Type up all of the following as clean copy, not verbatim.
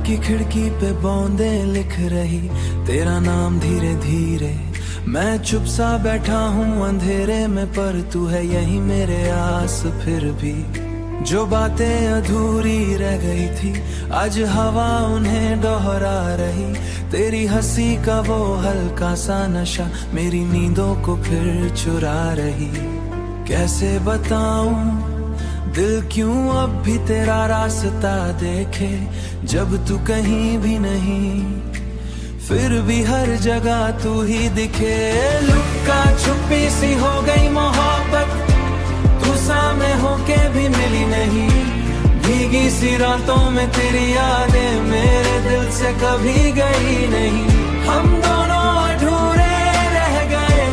की खिड़की पे बौंदे लिख रही तेरा नाम धीरे धीरे। मैं चुप सा बैठा हूँ अंधेरे में, पर तू है यही मेरे आस। फिर भी जो बातें अधूरी रह गई थी, आज हवा उन्हें दोहरा रही। तेरी हंसी का वो हल्का सा नशा मेरी नींदों को फिर चुरा रही। कैसे बताऊं दिल क्यों अब भी तेरा रास्ता देखे, जब तू कहीं भी नहीं फिर भी हर जगह तू ही दिखे। लुक्का छुपी सी हो गई मोहब्बत, तू सामने होके भी मिली नहीं। भीगी सी रातों में तेरी यादें मेरे दिल से कभी गई नहीं। हम दोनों अधूरे रह गए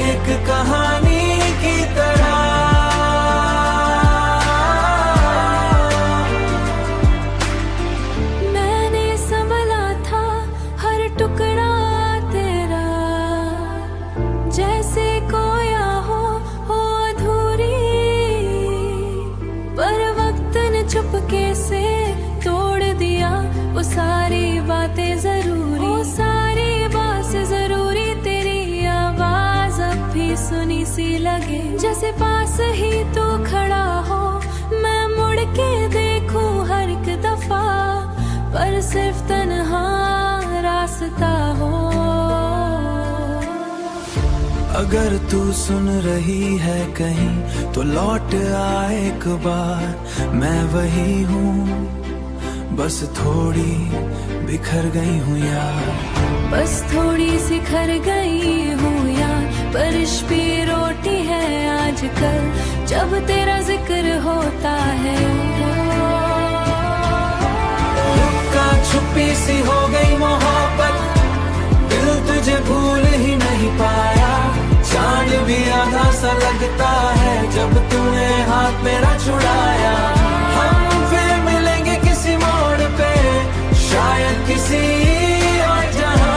एक कहानी की तरह। मैंने संभला था हर टुकड़ा तेरा, जैसे खोया हो अधूरी। पर वक्त ने चुपके से तोड़ दिया वो सारी बातें जरूरी। वो सारी बातें जरूरी, तेरी आवाज अब भी सुनी सी लगे। जैसे पास ही तू खड़ा हो, मैं मुड़ के देखूं हर एक दफा, पर सिर्फ तन्हा रास्ता हो। अगर तू सुन रही है कहीं तो लौट आ एक बार। मैं वही हूँ, बस थोड़ी बिखर गई हूँ यार। बस थोड़ी सी खर गई हूँ यार, पर इश्क भी रोटी है आजकल जब तेरा जिक्र होता है। लुक्का छुपी सी हो गई मोहब्बत, दिल तुझे भूल ही नहीं पाया। चांद भी आधा सा लगता है जब तूने हाथ मेरा छुड़ाया। हम फिर मिलेंगे किसी मोड़ पे, शायद किसी और जहां।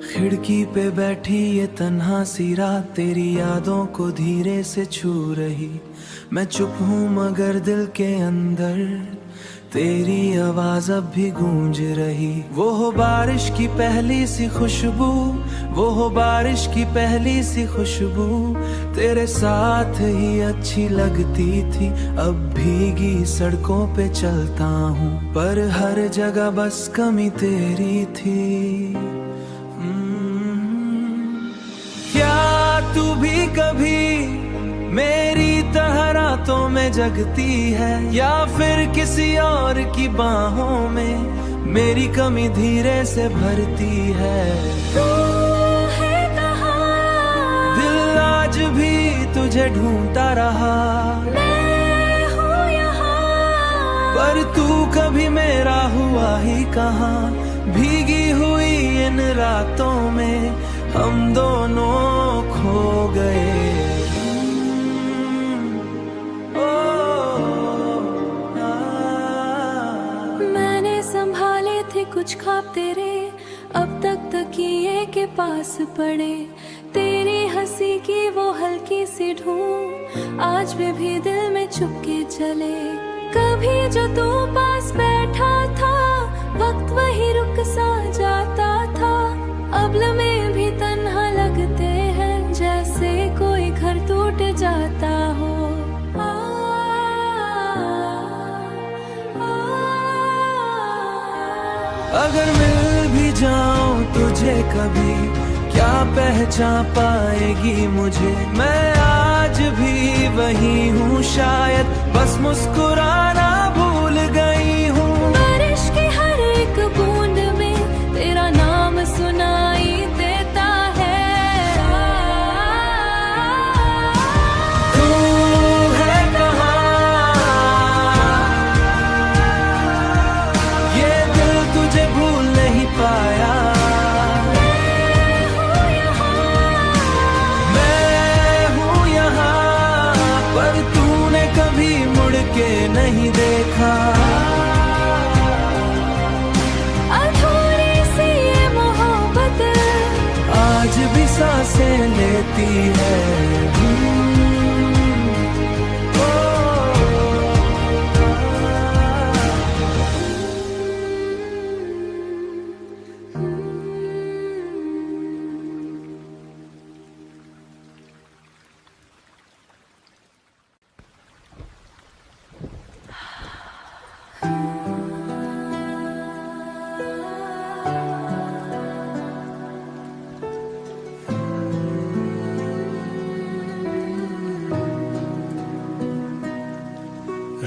खिड़की पे बैठी ये तन्हा सी रात तेरी यादों को धीरे से छू रही। मैं चुप हूँ मगर दिल के अंदर तेरी आवाज अब भी गूंज रही। वो हो बारिश की पहली सी खुशबू, वो हो बारिश की पहली सी खुशबू, तेरे साथ ही अच्छी लगती थी। अब भीगी सड़कों पे चलता हूँ, पर हर जगह बस कमी तेरी थी। क्या तू भी कभी मेरी तरह रातों में जगती है, या फिर किसी और की बाहों में मेरी कमी धीरे से भरती है। तू है कहाँ? दिल आज भी तुझे ढूंढता रहा। मैं हूँ यहाँ, पर तू कभी मेरा हुआ ही कहाँ। भीगी हुई इन रातों में हम दोनों खो गए। मैंने संभाले थे कुछ ख्वाब तेरे, अब तक तकिए के पास पड़े। तेरी हंसी की वो हल्की सी धूम आज भी दिल में चुपके चले। कभी जो तू पास बैठा था, वक्त वही रुक सा जाता था। अब लम्हे भी तन्हा लगते हैं, जैसे कोई घर टूट जाता हो। अगर मिल भी जाऊं तुझे कभी, क्या पहचान पाएगी मुझे। मैं आज भी वही हूँ, शायद बस मुस्कुराना भूल गई हूँ। बारिश की हर एक बूंद में तेरा नाम सुनाई देता है। तू है कहाँ? ये दिल तुझे भूल नहीं पाया। के नहीं देखा। अधूरी सी ये मोहब्बत आज भी सांसें लेती है।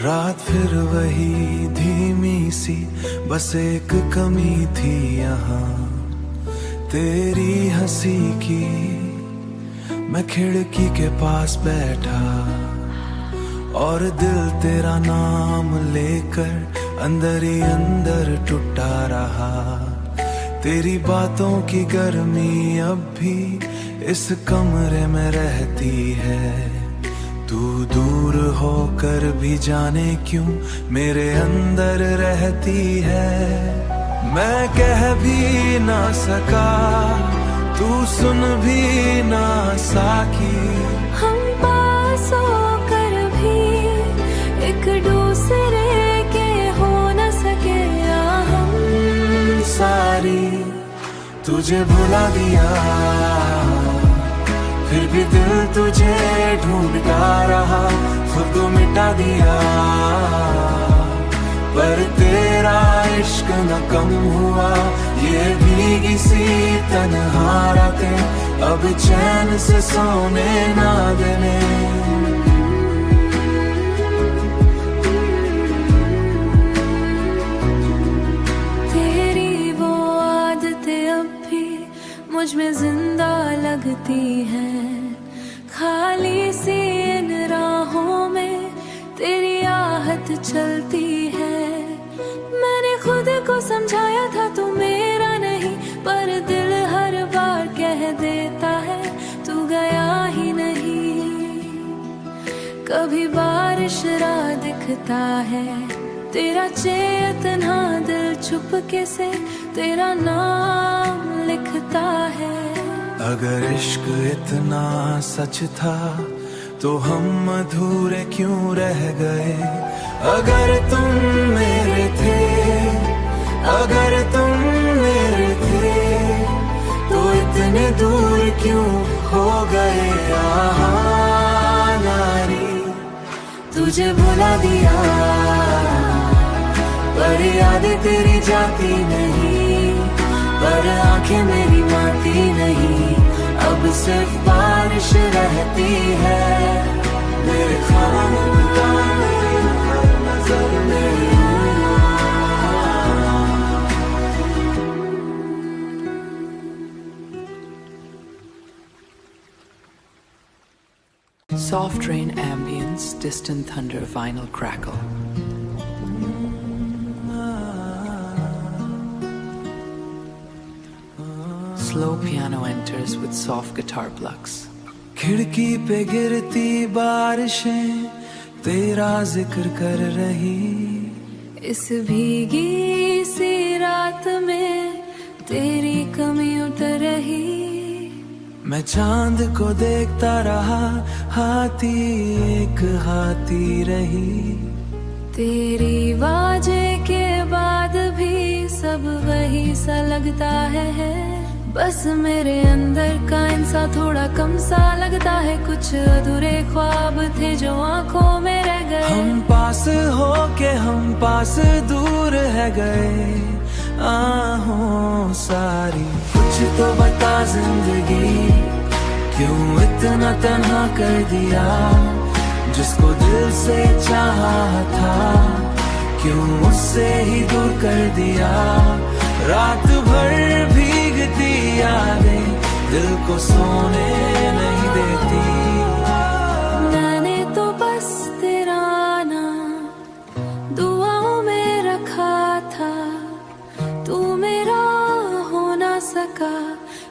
रात फिर वही धीमी सी, बस एक कमी थी यहाँ तेरी हंसी की। मैं खिड़की के पास बैठा और दिल तेरा नाम लेकर अंदर ही अंदर टूटा रहा। तेरी बातों की गर्मी अब भी इस कमरे में रहती है। तू दूर होकर भी जाने क्यों मेरे अंदर रहती है। मैं कह भी ना सका, तू सुन भी ना सकी। हम पास होकर भी एक दूसरे के हो न सके। हम सारी तुझे भुला दिया, फिर भी दिल तुझे ढूंढता रहा। खुद को मिटा दिया पर तेरा इश्क न कम हुआ। ये भीगी सी तन्हा रातें अब चैन से सोने ना देने। तेरी वो आदतें अब भी मुझ में जिंदा लगती है। खाली सी इन राहों में तेरी आहट चलती है। मैंने खुद को समझाया था तू मेरा नहीं, पर दिल हर बार कह देता है तू गया ही नहीं। कभी बारिश राह दिखता है तेरा चेतना, दिल चुपके से तेरा नाम लिखता है। अगर इश्क इतना सच था तो हम अधूरे क्यों रह गए। अगर तुम मेरे थे, अगर तुम मेरे थे तो इतने दूर क्यों हो गए। आहा नारी तुझे भुला दिया पर यादें तेरी जाती नहीं। पर आंखें मेरी मानती नहीं, अब सिर्फ बारिश रहती है मेरे ख्वाबों में नजर में। Soft rain ambience, distant thunder, vinyl crackle. Slow piano enters with soft guitar plucks. खिड़की पे गिरती बारिशें तेरा जिक्र कर रही। इस भीगी सी रात में तेरी कमी उतर रही। मैं चांद को देखता रहा, हाथी एक हाथी रही। तेरी वाजे के बाद भी सब वही सा लगता है। बस मेरे अंदर का इंसान थोड़ा कम सा लगता है। कुछ अधूरे ख्वाब थे जो आंखों में रह गए। हम पास हो के हम पास दूर है गए। आहों सारी कुछ तो बता जिंदगी, क्यों इतना तन्हा कर दिया। जिसको दिल से चाहा था क्यों उससे ही दूर कर दिया। रात भर भीगती यादें दिल को सोने नहीं देती। मैंने तो बस तेरा नाम दुआओं में रखा था। तू मेरा हो ना सका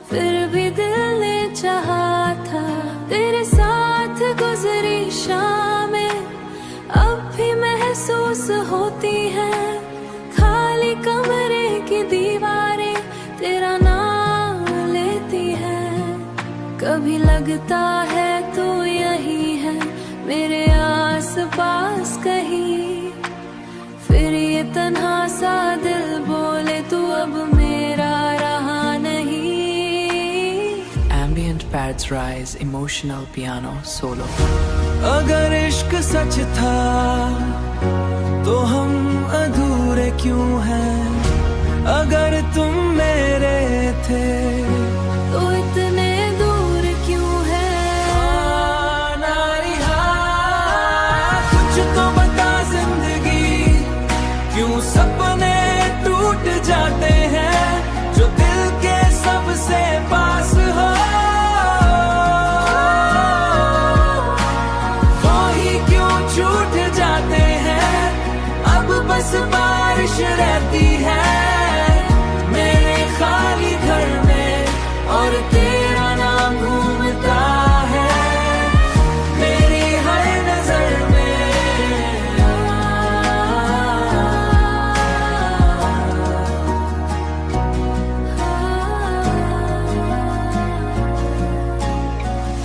फिर भी दिल ने चाहा था। तेरे साथ गुजरी शामें अब भी मैं होती हैं, खाली कमरे की दीवारें तेरा नाम लेती हैं। कभी लगता है तू यही है मेरे आस पास कहीं, फिर ये तन्हा सा दिल बोले तू अब मेरा रहा नहीं। Ambient pads rise, emotional piano solo. अगर इश्क सच था तो हम अधूरे क्यों हैं? अगर तुम मेरे थे तो इतने दूर क्यों है? नारिहा, कुछ तो बता जिंदगी, क्यों सपने टूट जाते हैं जो दिल के सबसे पास हो। वो ही क्यों छूट जाते हैं, अब बस बारिश रहती है मेरे खाली घर में, और तेरा नाम घूमता है मेरी हर नजर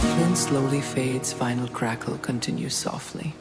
Flynn slowly fades, final crackle continues softly.